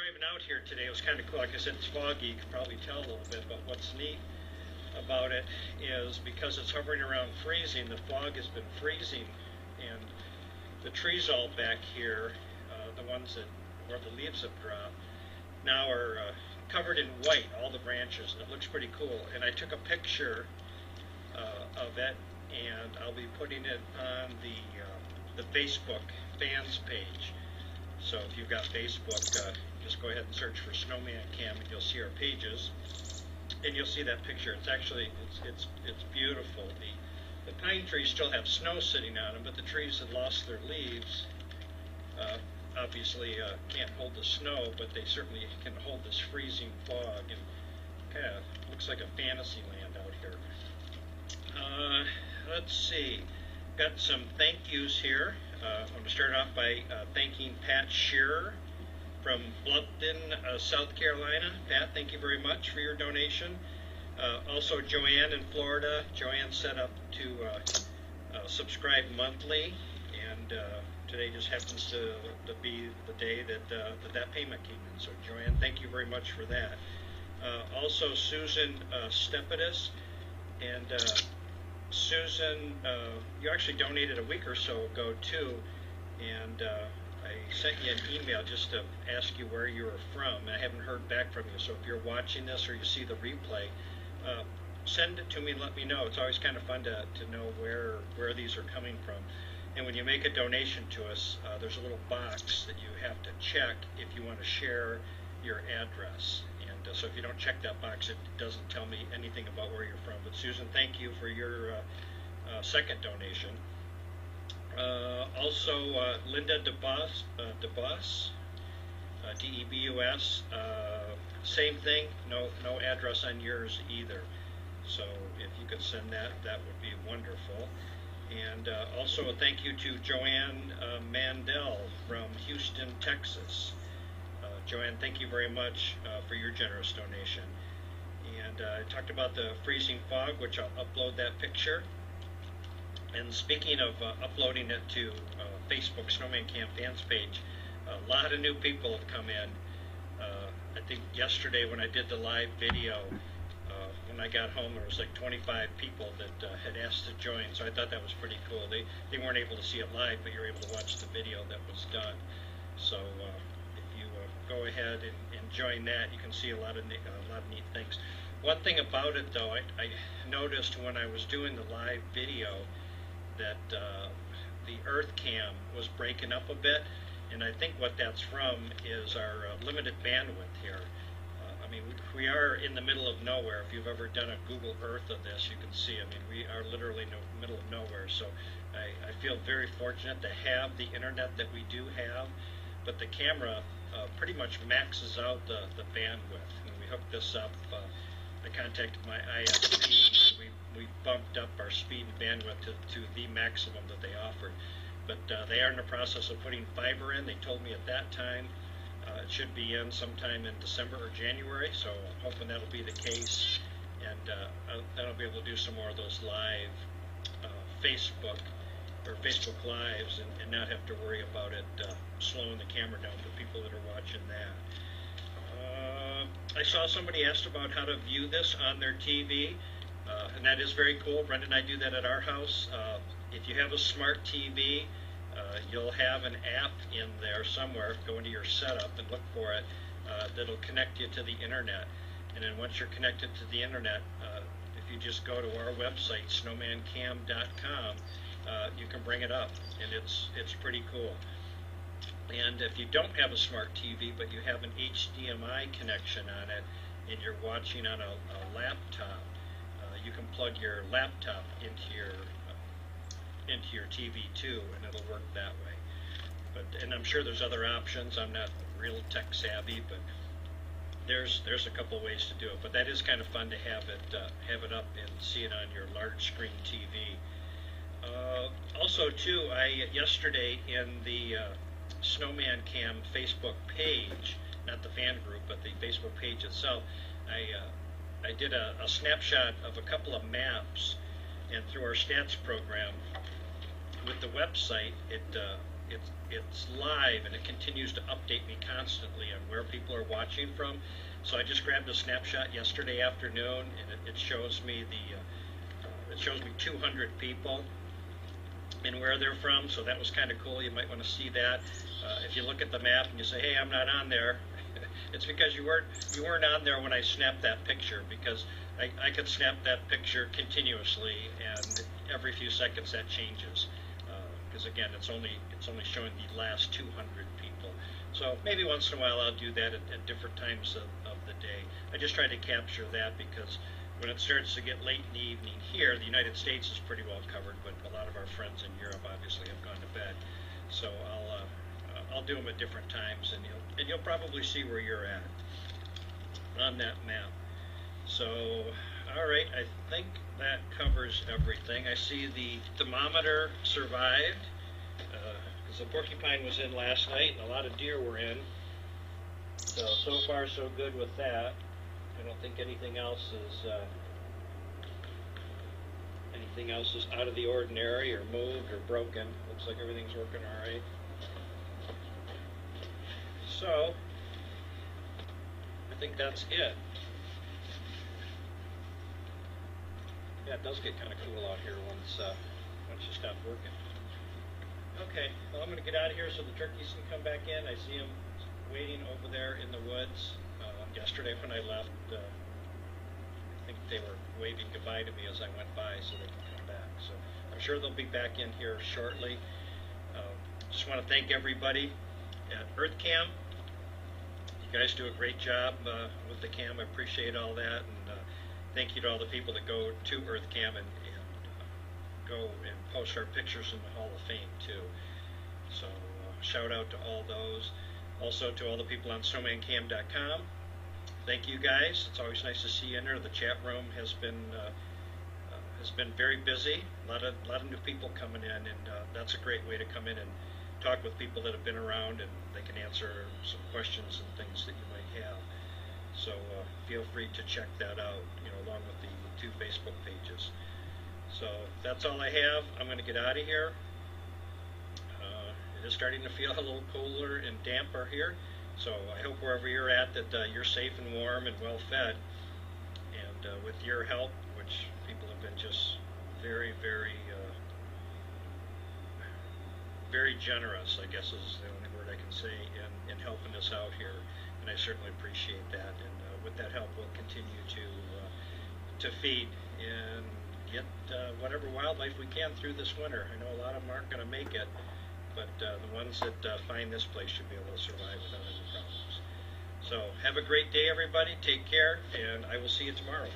driving out here today. It was kind of cool. Like I said, it's foggy. You can probably tell a little bit, but what's neat about it is because it's hovering around freezing, the fog has been freezing, and the trees all back here, the ones that where the leaves have dropped, now are covered in white, all the branches, and it looks pretty cool. And I took a picture of it, and I'll be putting it on the Facebook fans page. So if you've got Facebook, just go ahead and search for Smowman Cam, and you'll see our pages, and you'll see that picture. It's actually it's beautiful. The pine trees still have snow sitting on them, but the trees that lost their leaves obviously can't hold the snow, but they certainly can hold this freezing fog, and kind of looks like a fantasy land out here. Let's see. Got some thank yous here. I'm going to start off by thanking Pat Shearer from Bluffton, South Carolina. Pat, thank you very much for your donation. Also Joanne in Florida. Joanne set up to subscribe monthly, and today just happens to be the day that that payment came in. So Joanne, thank you very much for that. Also Susan Stepidus, and Susan, you actually donated a week or so ago too, and I sent you an email just to ask you where you were from, and I haven't heard back from you. So if you're watching this or you see the replay, send it to me and let me know. It's always kind of fun to know where these are coming from. And when you make a donation to us, there's a little box that you have to check if you want to share your address. And so if you don't check that box, it doesn't tell me anything about where you're from. But Susan, thank you for your second donation. Also, Linda DeBus, D-E-B-U-S, same thing, no address on yours either. So if you could send that, that would be wonderful. And also a thank you to Joanne Mandel from Houston, Texas. Joanne, thank you very much for your generous donation. And I talked about the freezing fog, which I'll upload that picture. And speaking of uploading it to Facebook Smowman Cam fans page, a lot of new people have come in. I think yesterday when I did the live video, when I got home, there was like 25 people that had asked to join, so I thought that was pretty cool. They weren't able to see it live, but you're able to watch the video that was done. So if you go ahead and join that, you can see a lot of neat things. One thing about it, though, I noticed when I was doing the live video that the Earth Cam was breaking up a bit, and I think what that's from is our limited bandwidth here. I mean, we are in the middle of nowhere. If you've ever done a Google Earth of this, you can see, I mean, we are literally in the middle of nowhere. So I feel very fortunate to have the internet that we do have, but the camera pretty much maxes out the bandwidth. When we hooked this up, I contacted my ISP. We bumped up our speed and bandwidth to the maximum that they offered. But they are in the process of putting fiber in. They told me at that time it should be in sometime in December or January, so I'm hoping that'll be the case, and then I'll be able to do some more of those live Facebook Lives and not have to worry about it slowing the camera down for people that are watching that. I saw somebody asked about how to view this on their TV, and that is very cool. Brenda and I do that at our house. If you have a smart TV, you'll have an app in there somewhere. Go into your setup and look for it. That'll connect you to the internet. And then once you're connected to the internet, if you just go to our website, snowmancam.com, you can bring it up, and it's pretty cool. And if you don't have a smart TV, but you have an HDMI connection on it, and you're watching on a laptop, you can plug your laptop into your TV too, and it'll work that way. And I'm sure there's other options. I'm not real tech savvy, but there's a couple ways to do it. But that is kind of fun to have it up and see it on your large screen TV. Also too, yesterday in the Smowman Cam Facebook page, not the fan group, but the Facebook page itself, I did a snapshot of a couple of maps, and through our stats program with the website, it's live, and it continues to update me constantly on where people are watching from. So I just grabbed a snapshot yesterday afternoon, and it shows me it shows me 200 people and where they're from. So that was kind of cool. You might want to see that. If you look at the map and you say, "Hey, I'm not on there," it's because you weren't on there when I snapped that picture, because I could snap that picture continuously, and every few seconds that changes. Because again, it's only showing the last 200 people. So maybe once in a while I'll do that at different times of the day. I just try to capture that, because when it starts to get late in the evening here, the United States is pretty well covered, but a lot of our friends in Europe obviously have gone to bed. So I'll do them at different times, and you'll probably see where you're at on that map. So, all right, I think that covers everything. I see the thermometer survived, because the porcupine was in last night, and a lot of deer were in. So far so good with that. I don't think anything else is out of the ordinary or moved or broken. Looks like everything's working all right. So I think that's it. Yeah, it does get kind of cool out here once you stop working. Okay, well, I'm going to get out of here so the turkeys can come back in. I see them waiting over there in the woods. Yesterday when I left, I think they were waving goodbye to me as I went by so they can come back. So I'm sure they'll be back in here shortly. Just want to thank everybody at Earth Cam. You guys do a great job with the cam. I appreciate all that, and thank you to all the people that go to Earth Cam and go and post our pictures in the Hall of Fame too. So shout out to all those. Also to all the people on SnowmanCam.com. Thank you guys. It's always nice to see you in there. The chat room has been very busy. A lot of new people coming in, and that's a great way to come in and talk with people that have been around, and they can answer some questions and things that you might have. So feel free to check that out, along with the 2 Facebook pages. So that's all I have. I'm going to get out of here. It is starting to feel a little colder and damper here. So I hope wherever you're at that you're safe and warm and well fed. And with your help, which people have been just very, very, very generous, I guess is the only word I can say, in helping us out here. And I certainly appreciate that. And with that help, we'll continue to feed and get whatever wildlife we can through this winter. I know a lot of them aren't going to make it, but the ones that find this place should be able to survive without any problems. So have a great day, everybody. Take care, and I will see you tomorrow.